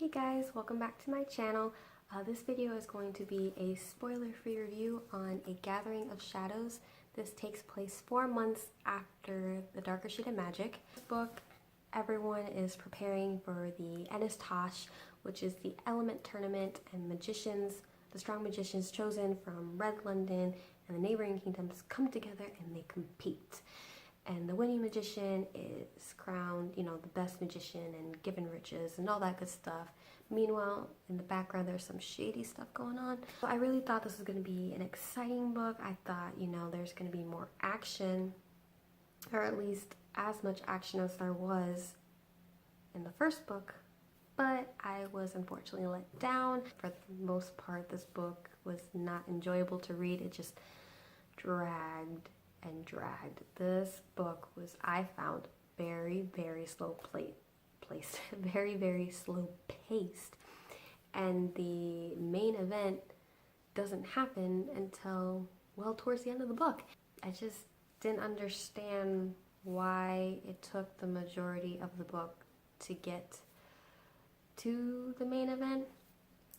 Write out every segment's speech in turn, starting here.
Hey guys, welcome back to my channel. This video is going to be a spoiler-free review on A Gathering of Shadows. This takes place 4 months after The Darker Shade of Magic. This book, everyone is preparing for the Ennis Tosh, which is the element tournament, and magicians, the strong magicians chosen from Red London and the neighboring kingdoms come together and they compete. And the winning magician is crowned, the best magician and given riches and all that good stuff. Meanwhile, in the background, there's some shady stuff going on. So I really thought this was going to be an exciting book. I thought, there's going to be more action, or at least as much action as there was in the first book. But I was unfortunately let down. For the most part, this book was not enjoyable to read. It just dragged and dragged. This book was, I found, very, very slow placed, very, very slow paced. And the main event doesn't happen until, well, towards the end of the book. I just didn't understand why it took the majority of the book to get to the main event.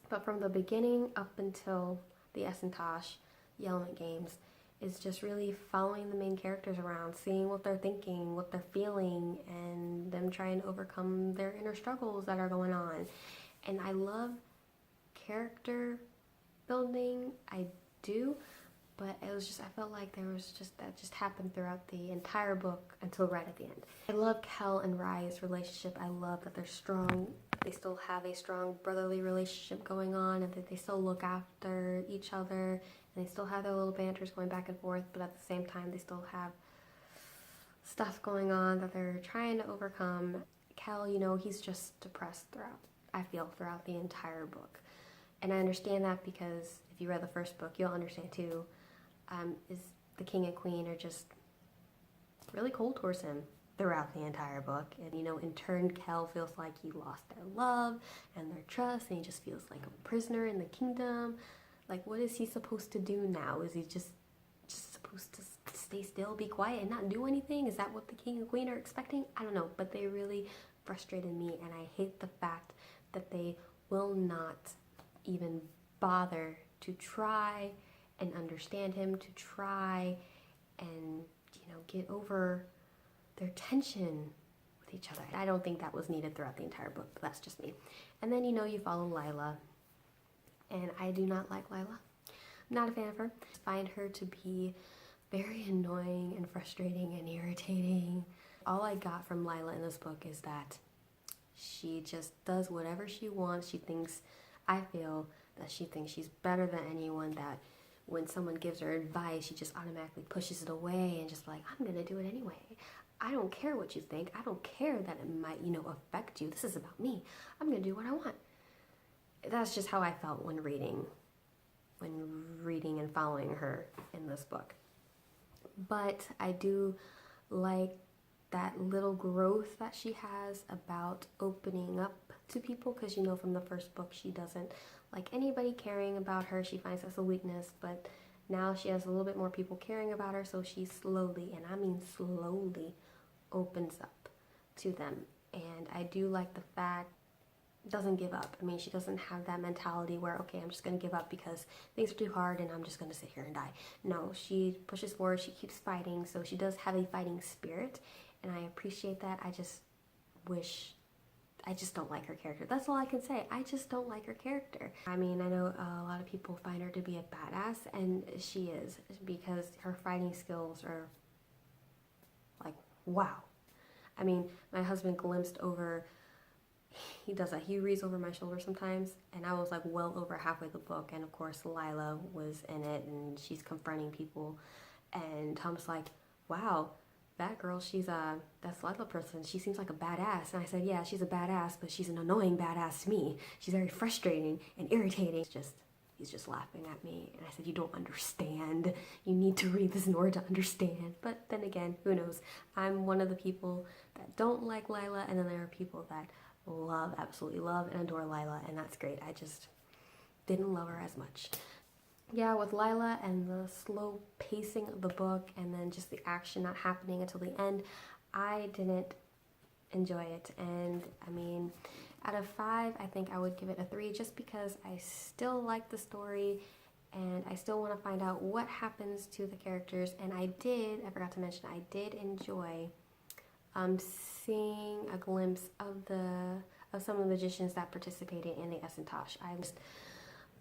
But from the beginning up until the Ennis Tosh, the Element Games, is just really following the main characters around, seeing what they're thinking, what they're feeling, and them trying to overcome their inner struggles that are going on. And I love character building, I do, but it was just, I felt like there was just, that just happened throughout the entire book until right at the end. I love Kell and Rye's relationship. I love that they're strong. They still have a strong brotherly relationship going on, and that they still look after each other, and they still have their little banters going back and forth, but at the same time they still have stuff going on that they're trying to overcome. Kell, he's just depressed throughout the entire book. And I understand that because if you read the first book, you'll understand too. Is the king and queen are just really cold towards him throughout the entire book. And in turn, Kell feels like he lost their love and their trust, and he just feels like a prisoner in the kingdom. Like, what is he supposed to do now? Is he just supposed to stay still, be quiet, and not do anything? Is that what the king and queen are expecting? I don't know, but they really frustrated me, and I hate the fact that they will not even bother to try and understand him, to try and, get over their tension with each other. I don't think that was needed throughout the entire book, but that's just me. And then, you follow Lila. And I do not like Lila. I'm not a fan of her. I find her to be very annoying and frustrating and irritating. All I got from Lila in this book is that she just does whatever she wants. I feel that she thinks she's better than anyone, that when someone gives her advice, she just automatically pushes it away and just like, I'm gonna do it anyway. I don't care what you think. I don't care that it might, affect you. This is about me. I'm gonna do what I want. That's just how I felt when reading and following her in this book. But I do like that little growth that she has about opening up to people, because from the first book she doesn't like anybody caring about her. She finds that's a weakness, but now she has a little bit more people caring about her, so she slowly, and I mean slowly, opens up to them. And I do like the fact doesn't give up. I mean, she doesn't have that mentality where, okay, I'm just going to give up because things are too hard and I'm just going to sit here and die. No, she pushes forward, she keeps fighting, so she does have a fighting spirit, and I appreciate that. I just don't like her character. That's all I can say. I just don't like her character. I mean, I know a lot of people find her to be a badass, and she is, because her fighting skills are like, wow. I mean, my husband glimpsed over, he does that. He reads over my shoulder sometimes, and I was like well over halfway the book, and of course Lila was in it, and she's confronting people, and Tom's like, wow, that girl, that's Lila person, she seems like a badass. And I said, yeah, she's a badass, but she's an annoying badass to me. She's very frustrating and irritating. He's just laughing at me, and I said, you don't understand. You need to read this in order to understand. But then again, who knows? I'm one of the people that don't like Lila, and then there are people that absolutely love and adore Lila, and that's great. I just didn't love her as much. Yeah, with Lila and the slow pacing of the book, and then just the action not happening until the end, I didn't enjoy it. And I mean, Out of 5, I think I would give it a 3 just because I still like the story and I still want to find out what happens to the characters. And I forgot to mention, I did enjoy seeing a glimpse of some of the magicians that participated in the Essentosh. I just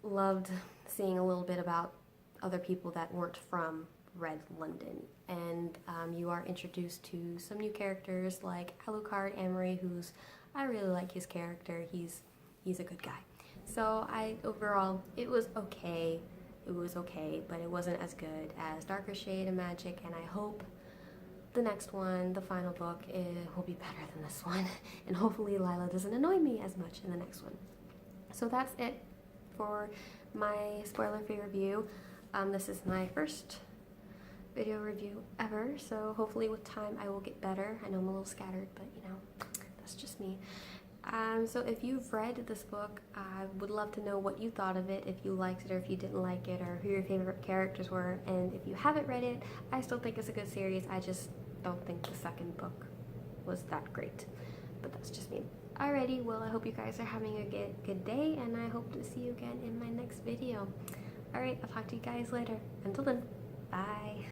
loved seeing a little bit about other people that weren't from Red London, and you are introduced to some new characters like Alucard Amory, I really like his character. He's a good guy. So overall, it was okay. It was okay, but it wasn't as good as Darker Shade of Magic, and I hope the next one, the final book, will be better than this one, and hopefully Lila doesn't annoy me as much in the next one. So that's it for my spoiler-free review. This is my first video review ever, so hopefully with time I will get better. I know I'm a little scattered, but you know, that's just me. So if you've read this book, I would love to know what you thought of it, if you liked it or if you didn't like it, or who your favorite characters were. And if you haven't read it, I still think it's a good series. I just don't think the second book was that great, but that's just me. Alrighty, well, I hope you guys are having a good day, and I hope to see you again in my next video. Alright, I'll talk to you guys later. Until then, bye.